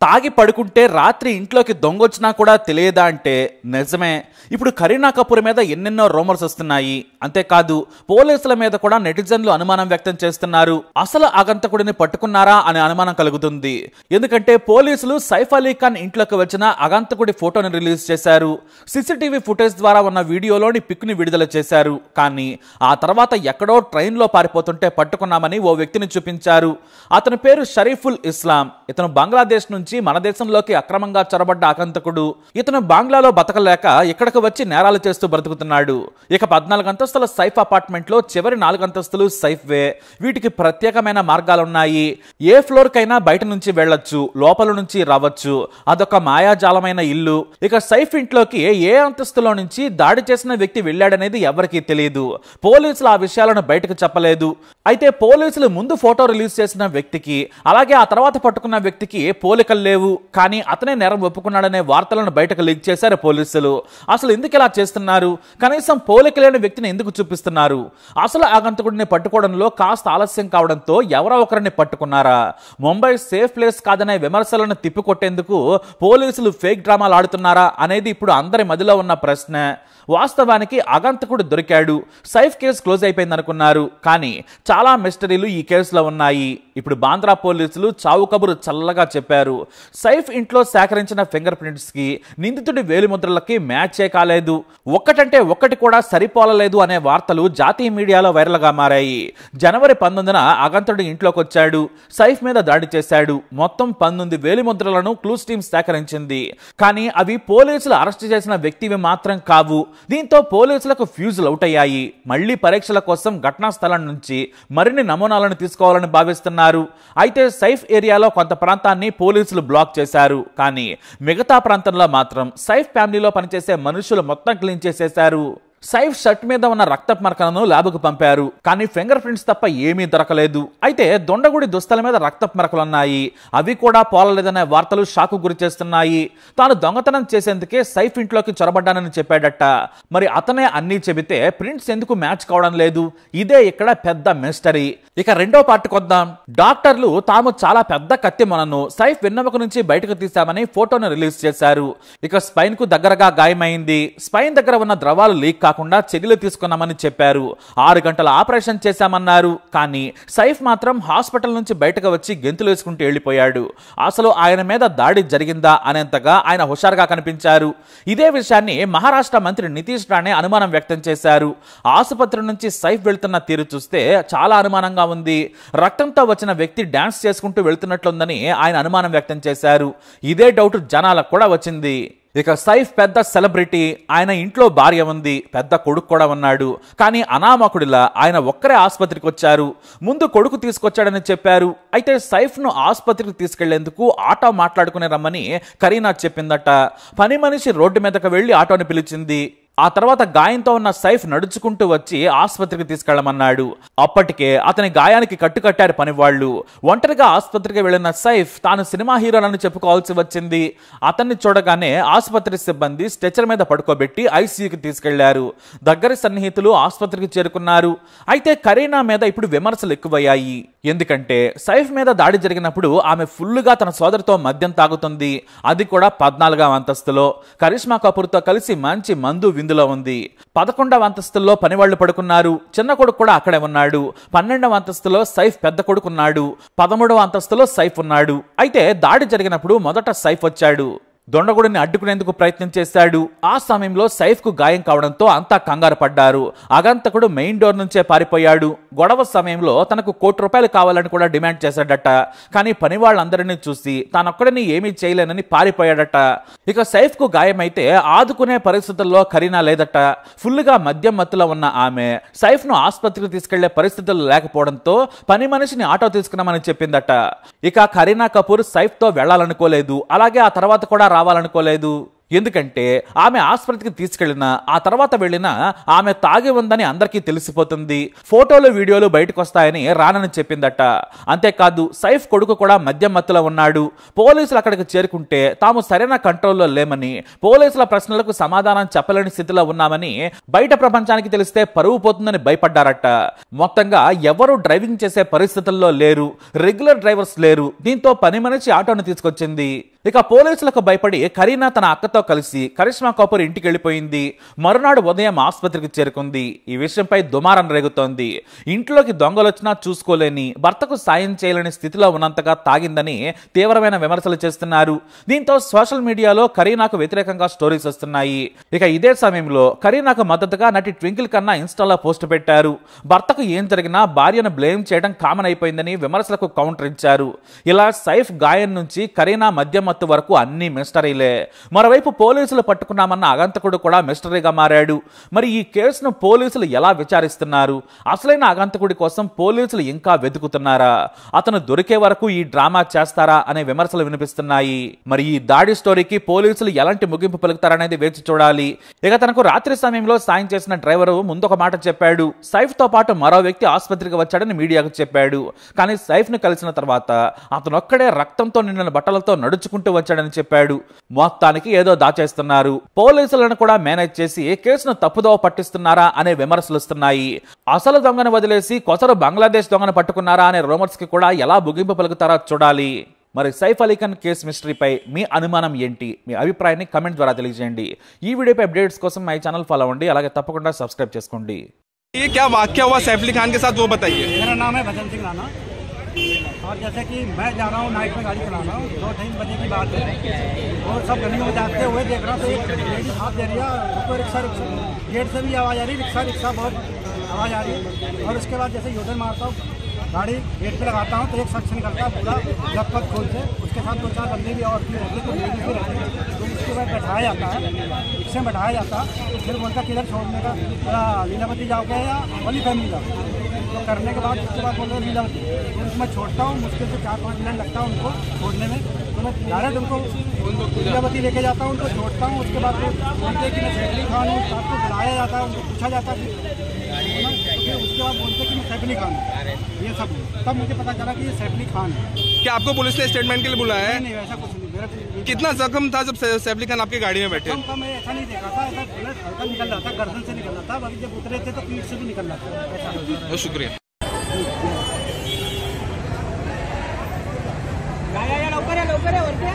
తాగి పడుకుంటే రాత్రి ఇంట్లోకి దొంగొచ్చినా కూడా తెలియదా అంటే నిజమే. ఇప్పుడు కరీనా కపూర్ మీద ఎన్నెన్నో రూమర్స్ వస్తున్నాయి. అంతేకాదు పోలీసుల మీద కూడా నెటిజన్లు అనుమానం వ్యక్తం చేస్తున్నారు. అసలు ఆగంతకుడిని పట్టుకున్నారా అనే అనుమానం కలుగుతుంది. ఎందుకంటే పోలీసులు సైఫ్ అలీ ఖాన్ ఇంట్లోకి వచ్చిన ఆగంతకుడి ఫోటోని రిలీజ్ చేశారు. సీసీటీవీ ఫుటేజ్ ద్వారా ఉన్న వీడియోలోని పిక్ ని విడుదల చేశారు. కానీ ఆ తర్వాత ఎక్కడో ట్రైన్లో పారిపోతుంటే పట్టుకున్నామని ఓ వ్యక్తిని చూపించారు. అతని పేరు షరీఫుల్ ఇస్లాం. ఇతను బంగ్లాదేశ్ నుంచి మన దేశంలోకి అక్రమంగా చొరబడ్డ ఆగంతకుడు. ఇతను బంగ్లాలో బతకలేక ఇక్కడికి వచ్చి నేరాలు చేస్తూ బ్రతుకుతున్నాడు. ఇక 14 అంతస్తుల సైఫ్ అపార్ట్మెంట్ లో చివరి 4 అంతస్తులు సైఫ్ వే. వీటికి ప్రత్యేకమైన మార్గాలున్నాయి. ఏ ఫ్లోర్ కైనా బయట నుంచి వెళ్లొచ్చు, లోపల నుంచి రావచ్చు. అదొక మాయాజాలమైన ఇల్లు. ఇక సైఫ్ ఇంట్లోకి ఏ అంతస్తులో నుంచి దాడి చేసిన వ్యక్తి వెళ్ళాడనేది ఎవరికీ తెలియదు. పోలీసులు ఆ విషయాలను బయటకు చెప్పలేదు. అయితే పోలీసులు ముందు ఫోటో రిలీజ్ చేసిన వ్యక్తికి అలాగే ఆ తర్వాత పట్టుకున్న వ్యక్తికి పోలికలు లేవు. కానీ అతనే నేరం ఒప్పుకున్నాడనే వార్తలను బయటకు లీక్ చేశారు పోలీసులు. అసలు ఎందుకు ఇలా చేస్తున్నారు? కనీసం పోలిక లేని వ్యక్తిని ఎందుకు చూపిస్తున్నారు? అసలు ఆగంతకుడిని పట్టుకోవడంలో కాస్త ఆలస్యం కావడంతో ఎవరో ఒకరిని పట్టుకున్నారా? ముంబై సేఫ్ ప్లేస్ కాదనే విమర్శలను తిప్పికొట్టేందుకు పోలీసులు ఫేక్ డ్రామాలు ఆడుతున్నారా అనేది ఇప్పుడు అందరి మదిలో ఉన్న ప్రశ్న. వాస్తవానికి ఆగంతకుడు దొరికాడు, సైఫ్ కేసు క్లోజ్ అయిపోయింది అనుకున్నారు. కానీ చాలా మిస్టరీలు ఈ కేసులో ఉన్నాయి. ఇప్పుడు బాంద్రా పోలీసులు చావు కబురు చల్లగా చెప్పారు. సైఫ్ ఇంట్లో సేకరించిన ఫింగర్ ప్రింట్స్ కి నిందితుడి వేలిముద్రలకి మ్యాచే కాలేదు. ఒక్కటంటే ఒక్కటి కూడా సరిపోలలేదు అనే వార్తలు జాతీయ మీడియాలో వైరల్ గా మారాయి. జనవరి 19న ఆగంతుడి ఇంట్లోకి వచ్చాడు, సైఫ్ మీద దాడి చేశాడు. మొత్తం 19 వేలిముద్రలను క్లూస్ టీమ్ సేకరించింది. కానీ అవి పోలీసులు అరెస్ట్ చేసిన వ్యక్తివి మాత్రం కావు. దీంతో పోలీసులకు ఫ్యూజులు అవుట్ అయ్యాయి. మళ్లీ పరీక్షల కోసం ఘటనా స్థలం నుంచి మరిన్ని నమూనాలను తీసుకోవాలని భావిస్తున్నారు. అయితే సైఫ్ ఏరియాలో కొంత ప్రాంతాన్ని పోలీసులు బ్లాక్ చేశారు. కానీ మిగతా ప్రాంతంలో మాత్రం సైఫ్ ఫ్యామిలీలో పనిచేసే మనుషులు మొత్తం క్లీన్ చేసేశారు. సైఫ్ షర్ట్ మీద ఉన్న రక్తపు మరకలను ల్యాబ్కు పంపారు. కానీ ఫింగర్ ప్రింట్స్ తప్ప ఏమీ దొరకలేదు. అయితే దొండగుడి దుస్తుల మీద రక్తపు మరకలున్నాయి. అవి కూడా పోలలేదనే వార్తలు షాకు గురి చేస్తున్నాయి. తాను దొంగతనం చేసేందుకే సైఫ్ ఇంట్లోకి చొరబడ్డానని చెప్పాడట. మరి అతనే అన్నీ చెబితే ప్రింట్స్ ఎందుకు మ్యాచ్ కావడం లేదు? ఇదే ఇక్కడ పెద్ద మిస్టరీ. ఇక రెండో పార్ట్ కొద్దాం. డాక్టర్లు తాము చాలా పెద్ద కత్తి మొనను సైఫ్ వెన్నెముక నుంచి బయటకు తీశామని ఫోటోను రిలీజ్ చేశారు. ఇక స్పైన్ కు దగ్గరగా గాయమైంది. స్పైన్ దగ్గర ఉన్న ద్రవాలు లీక్ కాకుండా చర్యలు తీసుకున్నామని చెప్పారు. 6 గంటల ఆపరేషన్ చేశామన్నారు. కానీ సైఫ్ మాత్రం హాస్పిటల్ నుంచి బయటకు వచ్చి గెంతులు వేసుకుంటూ వెళ్లిపోయాడు. అసలు ఆయన మీద దాడి జరిగిందా అనేంతగా ఆయన హుషారుగా కనిపించారు. ఇదే విషయాన్ని మహారాష్ట్ర మంత్రి నితీష్ రాణే అనుమానం వ్యక్తం చేశారు. ఆసుపత్రి నుంచి సైఫ్ వెళ్తున్న తీరు చూస్తే చాలా అనుమానంగా ఉంది. రక్తంతో వచ్చిన వ్యక్తి డాన్స్ చేసుకుంటూ వెళ్తున్నట్లుందని ఆయన అనుమానం వ్యక్తం చేశారు. ఇదే డౌట్ జనాలకు కూడా వచ్చింది. ఇక సైఫ్ పెద్ద సెలబ్రిటీ. ఆయన ఇంట్లో భార్య ఉంది, పెద్ద కొడుకు కూడా ఉన్నాడు. కానీ అనామకుడిలా ఆయన ఒక్కరే ఆసుపత్రికి వచ్చారు. ముందు కొడుకు తీసుకొచ్చాడని చెప్పారు. అయితే సైఫ్ ను ఆసుపత్రికి తీసుకెళ్లేందుకు ఆటో మాట్లాడుకుని రమ్మని కరీనా చెప్పిందట. పని మనిషి రోడ్డు మీదకి వెళ్లి ఆటోని పిలిచింది. ఆ తర్వాత గాయంతో ఉన్న సైఫ్ నడుచుకుంటూ వచ్చి ఆసుపత్రికి తీసుకెళ్లమన్నాడు. అప్పటికే అతని గాయానికి కట్టుకట్టారు పనివాళ్లు. ఒంటరిగా ఆసుపత్రికి వెళ్లిన సైఫ్ తాను సినిమా హీరోలను చెప్పుకోవాల్సి వచ్చింది. అతన్ని చూడగానే ఆసుపత్రి సిబ్బంది స్ట్రెచర్ మీద పడుకోబెట్టి ఐసీయూకి తీసుకెళ్లారు. దగ్గరి సన్నిహితులు ఆసుపత్రికి చేరుకున్నారు. అయితే కరీనా మీద ఇప్పుడు విమర్శలు ఎక్కువయ్యాయి. ఎందుకంటే సైఫ్ మీద దాడి జరిగినప్పుడు ఆమె ఫుల్లుగా తన సోదరితో మద్యం తాగుతుంది. అది కూడా 14వ అంతస్తులో. కరిష్మా కపూర్ తో కలిసి మంచి మందు విందులో ఉంది. 11వ అంతస్తులో పనివాళ్లు పడుకున్నారు. చిన్న కొడుకు కూడా అక్కడే ఉన్నాడు. 12వ అంతస్తులో సైఫ్ పెద్ద కొడుకున్నాడు. 13వ అంతస్తులో సైఫ్ ఉన్నాడు. అయితే దాడి జరిగినప్పుడు మొదట సైఫ్ వచ్చాడు. దొండగుడిని అడ్డుకునేందుకు ప్రయత్నం చేశాడు. ఆ సమయంలో సైఫ్ కు గాయం కావడంతో అంతా కంగారు పడ్డారు. ఆగంతకుడు మెయిన్ డోర్ నుంచే పారిపోయాడు. గొడవ సమయంలో తనకు ₹1 కోటి కావాలని కూడా డిమాండ్ చేశాడట. కానీ పని వాళ్ళందరినీ చూసి తానొక్కడిని ఏమీ చేయలేనని పారిపోయాడట. ఇక సైఫ్ కు గాయమైతే ఆదుకునే పరిస్థితుల్లో కరీనా లేదట. ఫుల్లుగా మద్యం మత్తులో ఉన్న ఆమె సైఫ్ ను ఆసుపత్రికి తీసుకెళ్లే పరిస్థితులు లేకపోవడంతో పని మనిషిని ఆటో తీసుకున్నామని చెప్పిందట. ఇక కరీనా కపూర్ సైఫ్ తో వెళ్లాలనుకోలేదు. అలాగే ఆ తర్వాత కూడా రావాలనుకోలేదు. ఎందుకంటే ఆమె ఆసుపత్రికి తీసుకెళ్లిన ఆ తర్వాత వెళ్ళిన ఆమె తాగి ఉందని అందరికీ తెలిసిపోతుంది, ఫోటోలు వీడియోలు బయటకు వస్తాయని రానని చెప్పిందట. అంతేకాదు సైఫ్ కొడుకు కూడా మద్యం మత్తులో ఉన్నాడు. పోలీసులు అక్కడికి చేరుకుంటే తాము సరైన కంట్రోల్లో లేమని, పోలీసుల ప్రశ్నలకు సమాధానం చెప్పలేని స్థితిలో ఉన్నామని, బయట ప్రపంచానికి తెలిస్తే పరువు పోతుందని భయపడ్డారట. మొత్తంగా ఎవరు డ్రైవింగ్ చేసే పరిస్థితుల్లో లేరు, రెగ్యులర్ డ్రైవర్స్ లేరు. దీంతో పని మనిషి ఆటోను తీసుకొచ్చింది. ఇక పోలీసులకు భయపడి కరీనా తన అక్కతో కలిసి కరిష్మా కపూర్ ఇంటికి వెళ్ళిపోయింది. మరునాడు ఉదయం ఆసుపత్రికి చేరుకుంది. ఈ విషయంపై దుమారం రేగుతోంది. ఇంట్లోకి దొంగలొచ్చినా చూసుకోలేని, భర్తకు సాయం చేయలేని స్థితిలో ఉన్నంతగా తాగిందని తీవ్రమైన విమర్శలు చేస్తున్నారు. దీంతో సోషల్ మీడియాలో కరీనాకు వ్యతిరేకంగా స్టోరీస్ వస్తున్నాయి. ఇక ఇదే సమయంలో కరీనాకు మద్దతుగా నటి ట్వింకిల్ ఖన్నా ఇన్స్టాలో పోస్ట్ పెట్టారు. భర్తకు ఏం జరిగినా భార్యను బ్లేమ్ చేయడం కామన్ అయిపోయిందని విమర్శలకు కౌంటర్ ఇచ్చారు. ఇలా సైఫ్ గాయం నుంచి కరీనా మద్యం వరకు అన్ని మిస్టరీలే. మరోవైపు పోలీసులు పట్టుకున్నామన్న అగంతకుడు కూడా మిస్టరీగా మారాడు. మరి ఈ కేసును పోలీసులు ఎలా విచారిస్తున్నారు? అసలైన అగంతకుడి కోసం పోలీసులు ఇంకా వెతుకుతున్నారా? అతను దొరికే వరకు ఈ డ్రామా చేస్తారా అనే విమర్శలు వినిపిస్తున్నాయి. మరి ఈ దాడి స్టోరీకి పోలీసులు ఎలాంటి ముగింపు పలుకుతారనేది వేచి చూడాలి. ఇక తనకు రాత్రి సమయంలో సాయం చేసిన డ్రైవరు ముందొక మాట చెప్పాడు. సైఫ్ తో పాటు మరో వ్యక్తి ఆసుపత్రికి వచ్చాడని మీడియాకు చెప్పాడు. కానీ సైఫ్ ను కలిసిన తర్వాత అతనొక్కడే రక్తంతో నిండిన బట్టలతో నడుచుకుంటూ వచ్చాడని చెప్పాడు. మొత్తానికి ఏదో దాచేస్తున్నారు. పోలీసులను కూడా మేనేజ్ చేసి కేసును తప్పుదోవ పట్టిస్తున్నారా అనే విమర్శలు వస్తున్నాయి. అసలు దొంగను వదిలేసి కొసరు బంగ్లాదేశ్ దొంగను పట్టుకున్నారా అనే రూమర్స్ కి కూడా ఎలా ముగింపు పలుకుతారో చూడాలి. మరి సైఫ్ అలీ ఖాన్ కేసు మిస్టరీపై మీ అనుమానం ఏంటి? మీ అభిప్రాయాన్ని కమెంట్ ద్వారా తెలియజేయండి. ఈ వీడియోపై అప్డేట్స్ కోసం మై ఛానల్ ఫాలో అవ్వండి. అలాగే తప్పకుండా సబ్స్క్రైబ్ చేసుకోండి. ये क्या वाकया हुआ सैफ अली खान के साथ वो बताइए। मेरा नाम है भजन सिंह राणा और जैसे कि मैं जा रहा हूँ नाइट में गाड़ी चला रहा हूँ, 2-3 बजे की बात है और सब गलियों में जाते हुए देख रहा तो एक लेडी हाथ दे रही है, उसको रिक्शा गेट से भी आवाज़ आ रही, रिक्शा बहुत आवाज़ आ रही है। और उसके बाद जैसे यूटर्न मारता हूँ, गाड़ी गेट पे लगाता हूँ तो एक शख्स निकलता है पूरा लगभग खोल से, उसके साथ 2-4 बंदे भी और भी रहते, तो लेडीज भी रहती है। तो उसके बाद बैठाया जाता है, रिक्शे में बैठाया जाता है, फिर बोलता किधर छोड़ने का, पूरा लीलावती जाओगे या ओनली फैमिली जाओगे। तो करने के बाद उसके बाद बोलते हैं लीलावती, मैं छोड़ता हूँ, मुश्किल से 4-5 मिनट लगता है उनको छोड़ने में। तो मैं डायरेक्ट उनको लीलावती लेके जाता हूँ, उनको छोड़ता हूँ। उसके बाद वो बोलते कि मैं सैफ अली खान हूँ, साथ को बुलाया जाता है, उनको पूछा जाता है, फिर उसके बाद बोलते कि मैं सैफ अली खान हूँ, ये सब। तब मुझे पता चला कि ये सैफ अली खान है। क्या आपको पुलिस ने स्टेटमेंट के लिए बुलाया है? नहीं, वैसा कुछ नहीं। मेरा कितना जख्म था जब सैफ अली खान आपकी गाड़ी में बैठे? कम मैं ऐसा नहीं देखा था, ऐसा हल्का निकल रहा था, गर्दन से निकल रहा था, बाकी जब उतरे थे तो पीठ से भी निकल रहा था, ऐसा। बहुत शुक्रिया। लवकर है और क्या